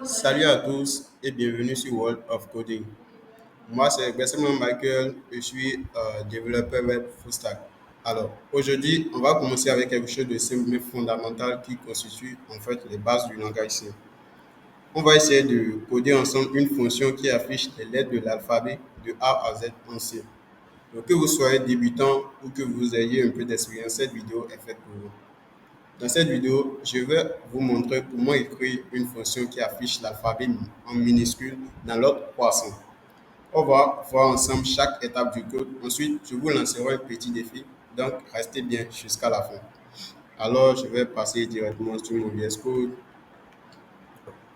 Salut à tous et bienvenue sur World of Coding. Moi, c'est Besseman Michael, je suis développeur web full stack. Alors, aujourd'hui, on va commencer avec quelque chose de simple mais fondamental qui constitue en fait les bases du langage C. On va essayer de coder ensemble une fonction qui affiche les lettres de l'alphabet de A à Z en C. Donc, que vous soyez débutant ou que vous ayez un peu d'expérience, cette vidéo est faite pour vous. Dans cette vidéo, je vais vous montrer comment écrire une fonction qui affiche l'alphabet en minuscule dans l'ordre croissant. On va voir ensemble chaque étape du code. Ensuite, je vous lancerai un petit défi. Donc, restez bien jusqu'à la fin. Alors, je vais passer directement sur mon VS Code.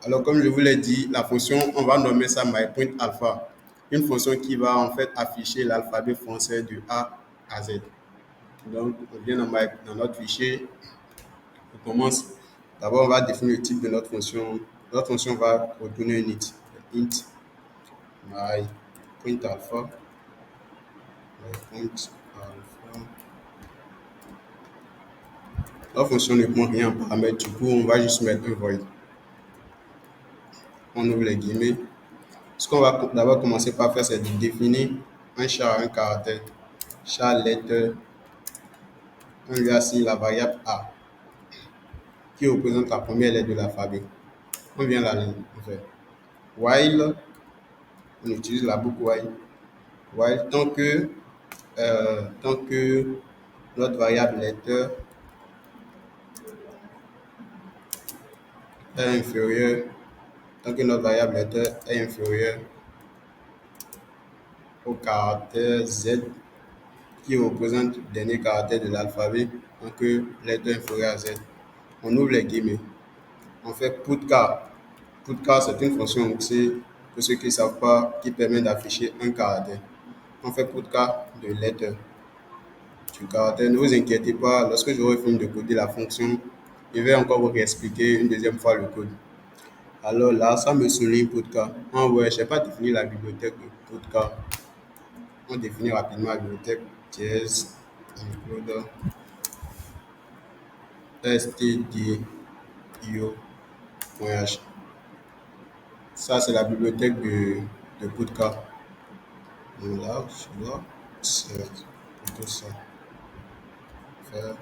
Alors, comme je vous l'ai dit, la fonction, on va nommer ça myPrintAlpha. Une fonction qui va en fait afficher l'alphabet français de A à Z. Donc, on vient dans notre fichier. On commence. D'abord, on va définir le type de notre fonction. Notre fonction va retourner un int myPrintAlpha. Notre fonction ne prend rien en paramètre, du coup, on va juste mettre un void. On ouvre les guillemets. Ce qu'on va d'abord commencer par faire, c'est de définir un char, un caractère. Char lettre, on lui assigne la variable A qui représente la première lettre de l'alphabet. On vient la ligne, en fait. While, on utilise la boucle while. While, tant que notre variable lettre est inférieure, tant que notre variable lettre est inférieure au caractère Z qui représente le dernier caractère de l'alphabet, tant que lettre inférieure à Z, on ouvre les guillemets. On fait putchar. Putchar, c'est une fonction aussi, pour ceux qui ne savent pas, qui permet d'afficher un caractère. On fait putchar de lettre du caractère. Ne vous inquiétez pas, lorsque j'aurai fini de coder la fonction, je vais encore vous réexpliquer une deuxième fois le code. Alors là, ça me souligne putchar. Ouais, je n'ai pas défini la bibliothèque de putchar. On définit rapidement la bibliothèque js include stdio.h. Ça, c'est la bibliothèque de putchar. Donc là, c'est plutôt ça. Faire.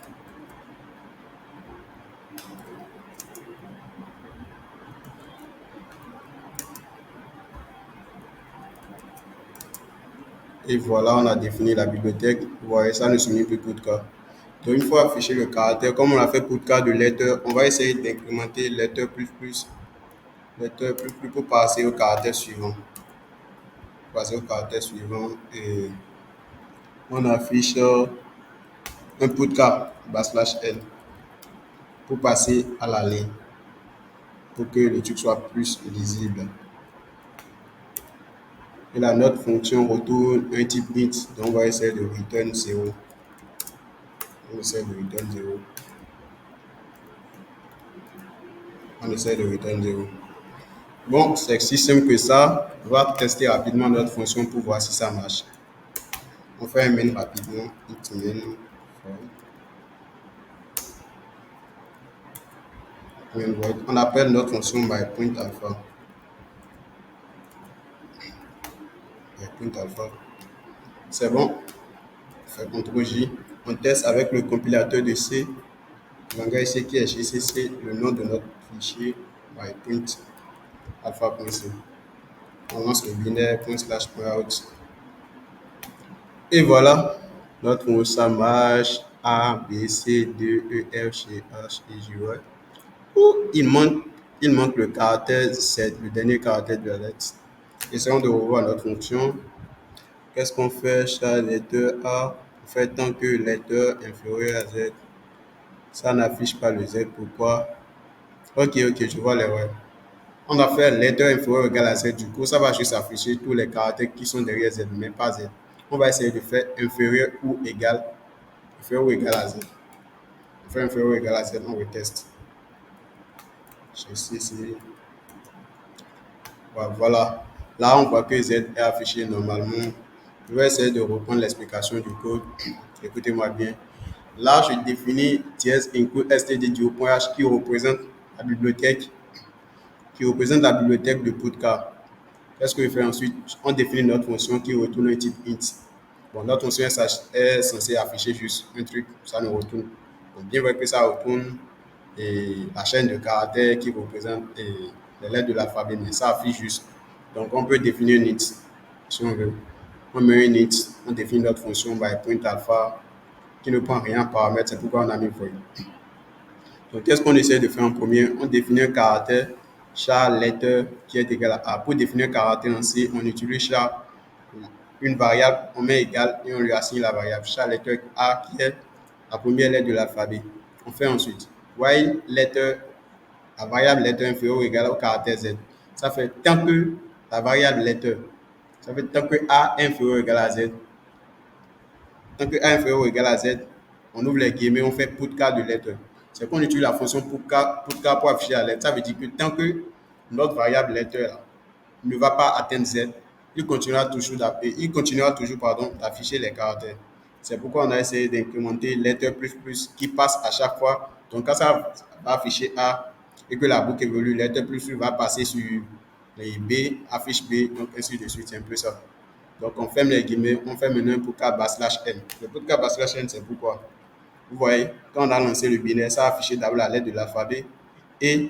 Et voilà, on a défini la bibliothèque. Vous voyez, ça ne souligne plus putchar. Donc, une fois affiché le caractère, comme on a fait putchar de lettre, on va essayer d'incrémenter lettre lettre plus pour passer au caractère suivant. Passer au caractère suivant et on affiche un putchar /n pour passer à la ligne pour que le truc soit plus lisible. Et là, notre fonction retourne un type int, donc on va essayer de return 0. On essaie de return 0. On essaie de return 0. Bon, c'est si simple que ça. On va tester rapidement notre fonction pour voir si ça marche. On fait un main rapidement. On appelle notre fonction myPrintAlpha. MyPrintAlpha. C'est bon. On fait CTRL-J. On teste avec le compilateur de C. Le langage C qui est GCC, le nom de notre fichier myPrintAlpha.c. On lance le binaire ./.out. Et voilà, notre fonction marche A, B, C, D, E, F, G, H, I, J, Y. Il manque le caractère 7, le dernier caractère de la lettre. Essayons de revoir notre fonction. Qu'est-ce qu'on fait? Chaque lettre A, on fait tant que lettre inférieure à Z. Ça n'affiche pas le Z. Pourquoi? Ok, je vois l'erreur. On a fait lettre inférieure égale à Z. Du coup, ça va juste afficher tous les caractères qui sont derrière Z, mais pas Z. On va essayer de faire inférieur ou égal à Z. On fait inférieur ou égal à Z, on reteste. Voilà. Là, on voit que Z est affiché normalement. Je vais essayer de reprendre l'explication du code. Écoutez-moi bien. Là, je définis include stdio.h qui représente la bibliothèque qui représente la bibliothèque de Putka. Qu'est-ce qu'on fait ensuite? On définit notre fonction qui retourne un type int. Bon, notre fonction est censée afficher juste un truc, ça nous retourne. Donc, bien vrai que ça retourne la chaîne de caractères qui représente les lettres de l'alphabet, mais ça affiche juste. Donc, on peut définir un int si on veut. On met un int, on définit notre fonction by print alpha qui ne prend rien en paramètre, c'est pourquoi on a mis void. Donc, qu'est-ce qu'on essaie de faire en premier? On définit un caractère char letter qui est égal à A. Pour définir un caractère en C, on utilise char, une variable, on met égal et on lui assigne la variable char letter A qui est la première lettre de l'alphabet. On fait ensuite while letter, la variable letter inférieure ou égale au caractère Z. Ça fait tant que la variable letter, ça fait tant que A inférieur ou égal à Z, tant que A inférieur ou égal à Z, on ouvre les guillemets, on fait putka de lettre. C'est qu'on utilise la fonction putka pour afficher la lettre. Ça veut dire que tant que notre variable lettre là, ne va pas atteindre Z, il continuera toujours d'afficher les caractères. C'est pourquoi on a essayé d'incrémenter lettre plus plus qui passe à chaque fois. Donc quand ça va afficher A et que la boucle évolue, lettre plus plus va passer sur les B, affiche B, donc ainsi de suite. C'est un peu ça. Donc, on ferme les guillemets, on fait maintenant un putka baslash n. Le putka baslash n, c'est pourquoi? Vous voyez, quand on a lancé le binaire, ça a affiché d'abord la lettre de l'alphabet et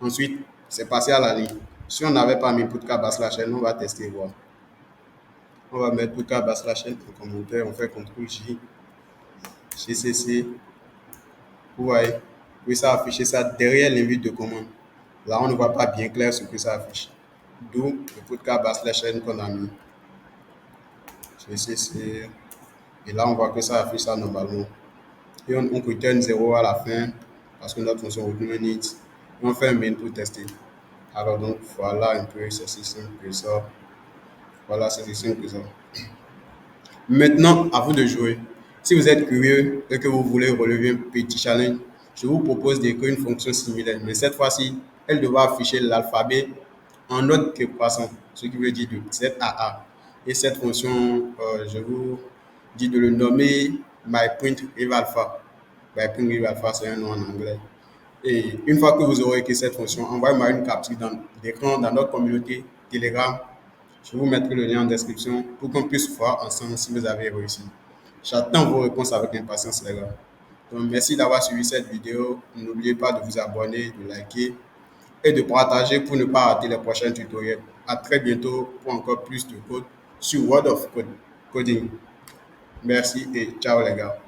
ensuite, c'est passé à la ligne. Si on n'avait pas mis putka baslash n, on va tester voir. On va mettre putka baslash n en commentaire, on fait CTRL J, GCC. Vous voyez, puis ça a affiché ça derrière l'invite de commande. Là, on ne voit pas bien clair ce que ça affiche. D'où le putka baslash n qu'on a mis. GCC. Et là, on voit que ça affiche ça normalement. Et on return 0 à la fin parce que notre fonction retourne un int. Et on fait un main pour tester. Alors donc, voilà un peu, c'est si simple que ça. Voilà, c'est si simple que ça. Maintenant, à vous de jouer. Si vous êtes curieux et que vous voulez relever un petit challenge, je vous propose d'écrire une fonction similaire. Mais cette fois-ci, elle devra afficher l'alphabet en ordre décroissant, ce qui veut dire de Z à A. Et cette fonction, je vous dis de le nommer myPrintRealAlpha. MyPrintRealAlpha, c'est un nom en anglais. Et une fois que vous aurez écrit cette fonction, envoyez-moi une capture d'écran dans notre communauté Telegram. Je vous mettrai le lien en description pour qu'on puisse voir ensemble si vous avez réussi. J'attends vos réponses avec impatience, les gars. Donc, merci d'avoir suivi cette vidéo. N'oubliez pas de vous abonner, de liker et de partager pour ne pas rater les prochains tutoriels. À très bientôt pour encore plus de code sur World of Coding. Merci et ciao les gars.